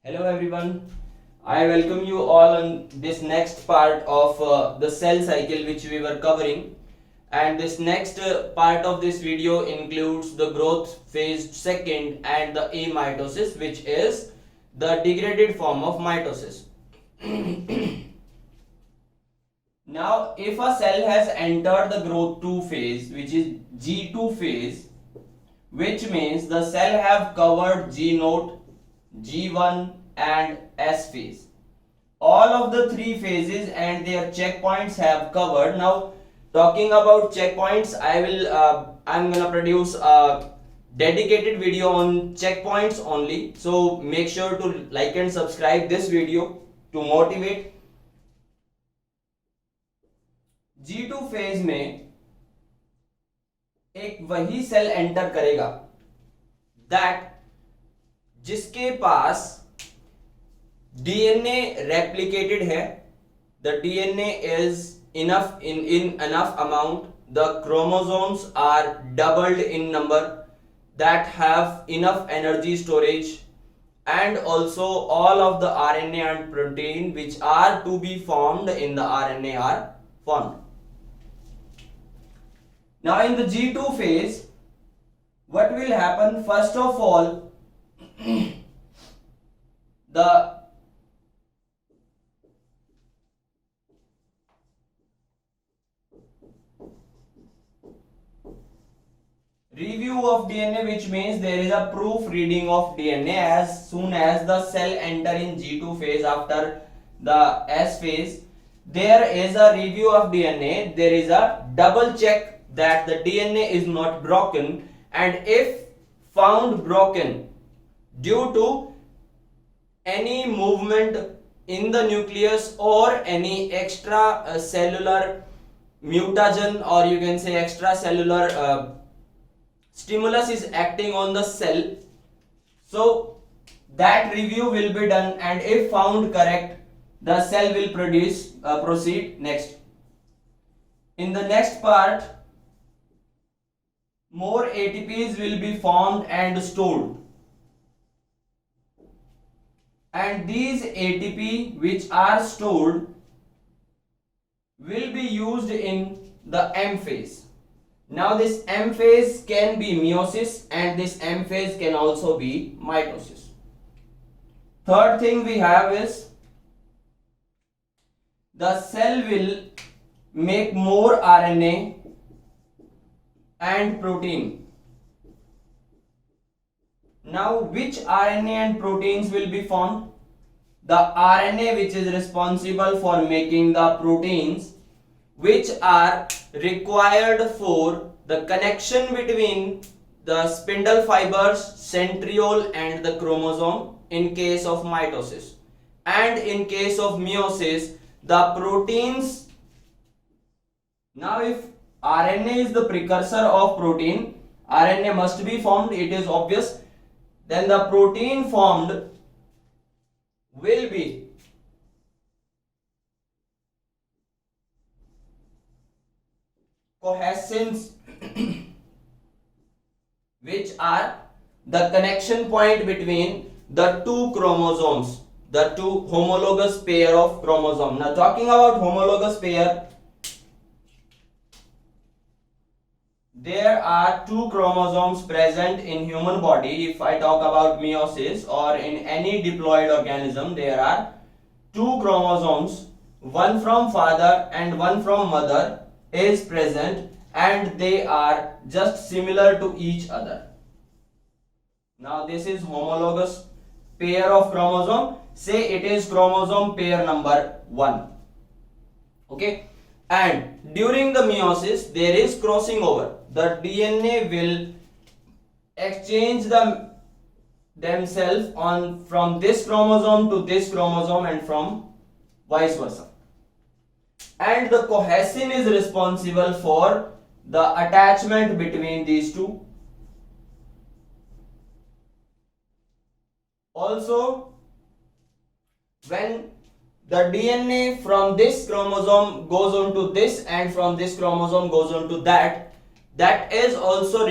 Hello everyone, I welcome you all on this next part of the cell cycle which we were covering, and this next part of this video includes the growth phase second and the amitosis, which is the degraded form of mitosis. Now if a cell has entered the growth 2 phase, which is G2 phase, which means the cell have covered G0, G1 and S phase. All of the three phases and their checkpoints have covered. Now talking about checkpoints, I'm gonna produce a dedicated video on checkpoints only, so make sure to like and subscribe this video to motivate. G2 phase में एक वही cell enter करेगा that जिसके पास DNA replicated है, the DNA is enough in enough amount, the chromosomes are doubled in number, that have enough energy storage, and also all of the RNA and protein which are to be formed in the RNA are formed. Now in the G2 phase, what will happen? First of all, the review of DNA, which means there is a proof reading of DNA as soon as the cell enter in G2 phase. After the S phase, there is a review of DNA, there is a double check that the DNA is not broken, and if found broken due to any movement in the nucleus or any extra cellular mutagen, or you can say extracellular stimulus is acting on the cell, so that review will be done, and if found correct, the cell will proceed next. In the next part, more ATPs will be formed and stored, and these ATP which are stored will be used in the M phase. Now this M phase can be meiosis, and this M phase can also be mitosis. Third thing we have is the cell will make more RNA and protein. Now which RNA and proteins will be formed? The RNA which is responsible for making the proteins which are required for the connection between the spindle fibers, centriole and the chromosome in case of mitosis, and in case of meiosis the proteins. Now if RNA is the precursor of protein, RNA must be formed, it is obvious, then the protein formed will be cohesins which are the connection point between the two chromosomes, the two homologous pair of chromosomes. Now talking about homologous pair, there are two chromosomes present in human body. If I talk about meiosis or in any diploid organism, there are two chromosomes, one from father and one from mother is present, and they are just similar to each other. Now this is homologous pair of chromosome. Say it is chromosome pair number 1. Okay, and during the meiosis there is crossing over. The DNA will exchange themselves on from this chromosome to this chromosome and from vice versa, and the cohesin is responsible for the attachment between these two. Also, when the DNA from this chromosome goes on to this and from this chromosome goes on to that, that is also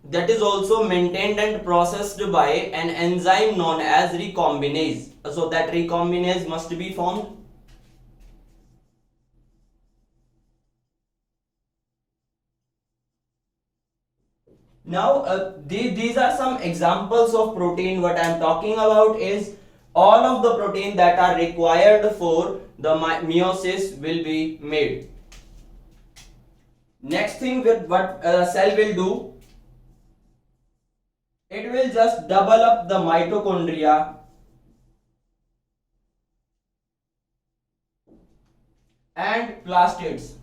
that is also maintained and processed by an enzyme known as recombinase. So that recombinase must be formed. Now these are some examples of protein. What I am talking about is all of the protein that are required for the meiosis will be made. Next thing with what cell will do, it will just double up the mitochondria and plastids.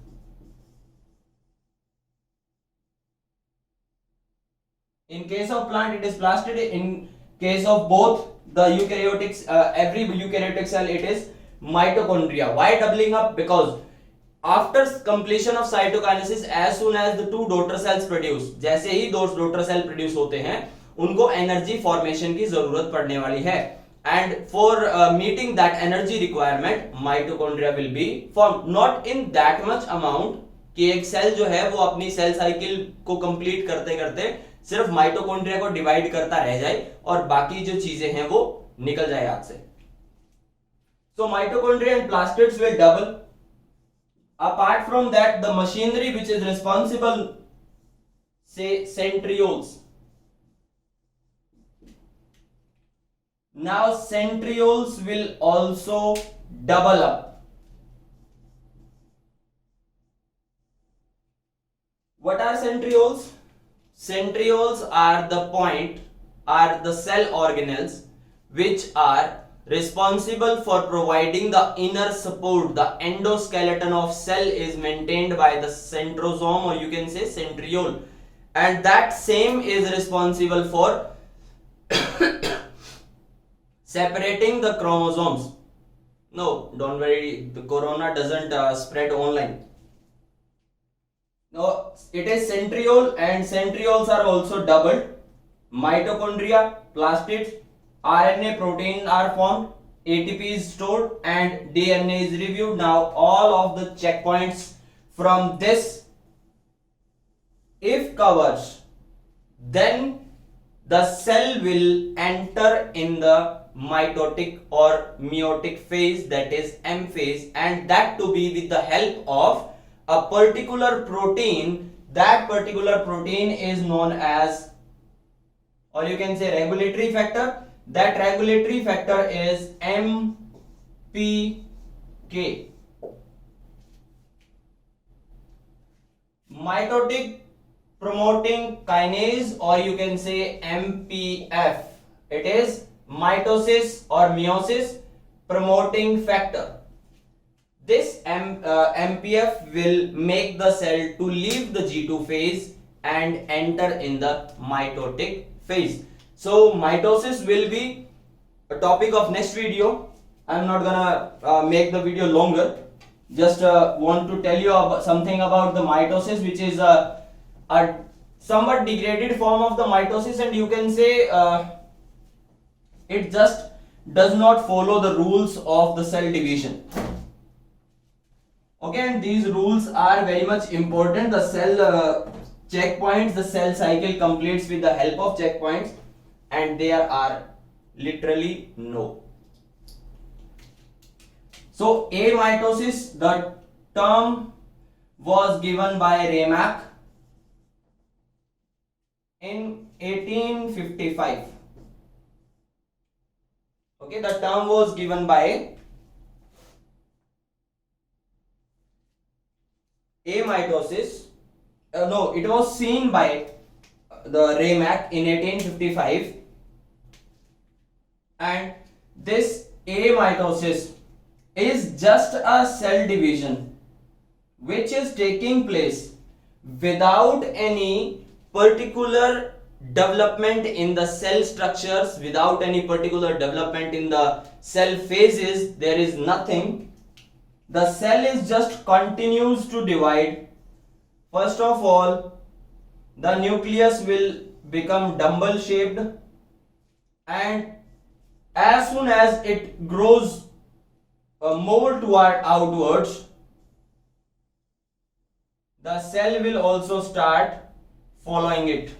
In case of plant, it is plastid. In case of both the eukaryotic, every eukaryotic cell, it is mitochondria. Why doubling up? Because after completion of cytokinesis, as soon as the two daughter cells produce, जैसे ही दो daughter cell produce होते हैं, उनको energy formation की जरूरत पड़ने वाली है. And for meeting that energy requirement, mitochondria will be formed. Not in that much amount कि एक सेल जो है वो अपनी सेल साइकिल को कंप्लीट करते करते सिर्फ माइटोकॉन्ड्रिया को डिवाइड करता रह जाए और बाकी जो चीजें हैं वो निकल जाए हाथ से. So mitochondria and plastids will double. Apart from that, the machinery which is responsible, say centrioles. Now centrioles will also double up. What are centrioles? Centrioles are the cell organelles which are responsible for providing the inner support. The endoskeleton of cell is maintained by the centrosome, or you can say centriole, and that same is responsible for separating the chromosomes. No, don't worry, the corona doesn't spread online. No, it is centriole, and centrioles are also doubled. Mitochondria, plastids, RNA protein are formed, ATP is stored, and DNA is reviewed. Now all of the checkpoints from this, if covers, then the cell will enter in the mitotic or meiotic phase, that is M phase, and that to be with the help of a particular protein. That particular protein is known as, or you can say, regulatory factor. That regulatory factor is MPK. Mitotic promoting kinase, or you can say MPF. It is mitosis or meiosis promoting factor. This MPF will make the cell to leave the G2 phase and enter in the mitotic phase. So mitosis will be a topic of next video. I'm not gonna make the video longer. Just want to tell you something about the mitosis, which is a somewhat degraded form of the mitosis, and you can say it just does not follow the rules of the cell division. Okay, and these rules are very much important. The cell checkpoints, the cell cycle completes with the help of checkpoints, and there are literally no. So amitosis, the term was given by Remak in 1855. Okay, the term was given by amitosis. No, it was seen by the Remak in 1855, and this amitosis is just a cell division which is taking place without any particular development in the cell structures, without any particular development in the cell phases. There is nothing. The cell is just continues to divide. First of all, the nucleus will become dumbbell shaped, and as soon as it grows more toward outwards, the cell will also start following it.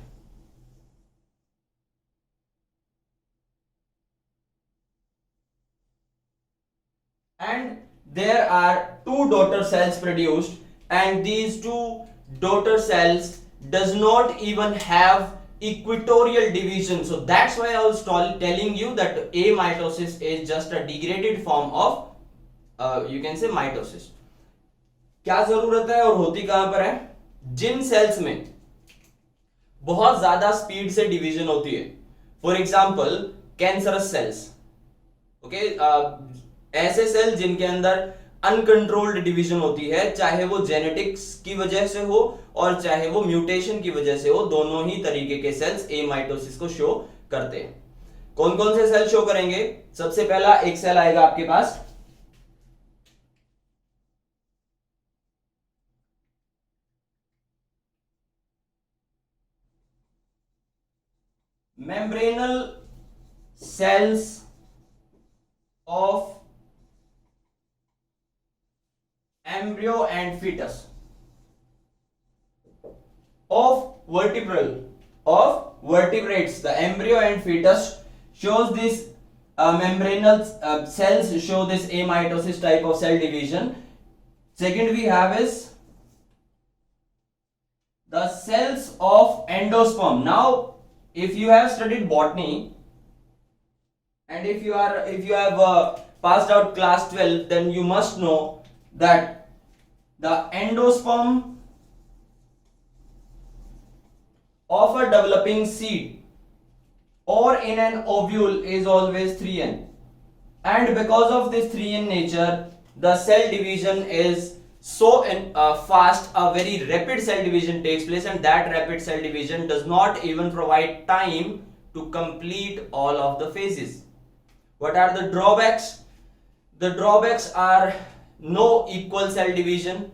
and there are two daughter cells produced, and these two daughter cells does not even have equatorial division. So that's why I was telling you that amitosis is just a degraded form of you can say mitosis. क्या जरूरत है और होती कहां पर है? जिन sales में बहुत ज्यादा स्पीड से डिवीजन होती है, for example cancerous cells, okay, ऐसे सेल जिनके अंदर अनकंट्रोल्ड डिवीजन होती है, चाहे वो जेनेटिक्स की वजह से हो और चाहे वो म्यूटेशन की वजह से हो, दोनों ही तरीके के सेल्स एमाइटोसिस को शो करते हैं. कौन कौन से सेल शो करेंगे? सबसे पहला एक सेल आएगा आपके पास membranal cells of embryo and fetus of vertebrates. The embryo and fetus shows this membranal cells show this amitosis type of cell division. Second we have is the cells of endosperm. Now if you have studied botany and if you have passed out class 12, then you must know that the endosperm of a developing seed or in an ovule is always 3n, and because of this 3n nature, the cell division is so fast, a very rapid cell division takes place, and that rapid cell division does not even provide time to complete all of the phases. What are the drawbacks? The drawbacks are no equal cell division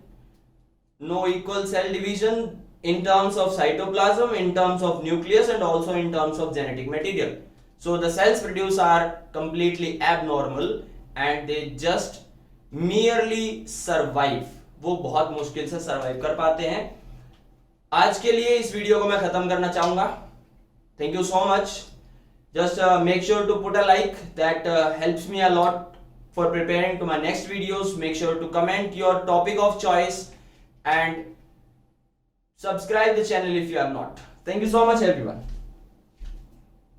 in terms of cytoplasm, in terms of nucleus, and also in terms of genetic material. So the cells produced are completely abnormal and they just merely survive. वो बहुत मुश्किल से survive कर पाते हैं. आज के लिए इस वीडियो को मैं खत्म करना चाहूंगा. Thank you so much. Just make sure to put a like, that helps me a lot for preparing to my next videos. Make sure to comment your topic of choice and subscribe the channel if you have not. Thank you so much everyone.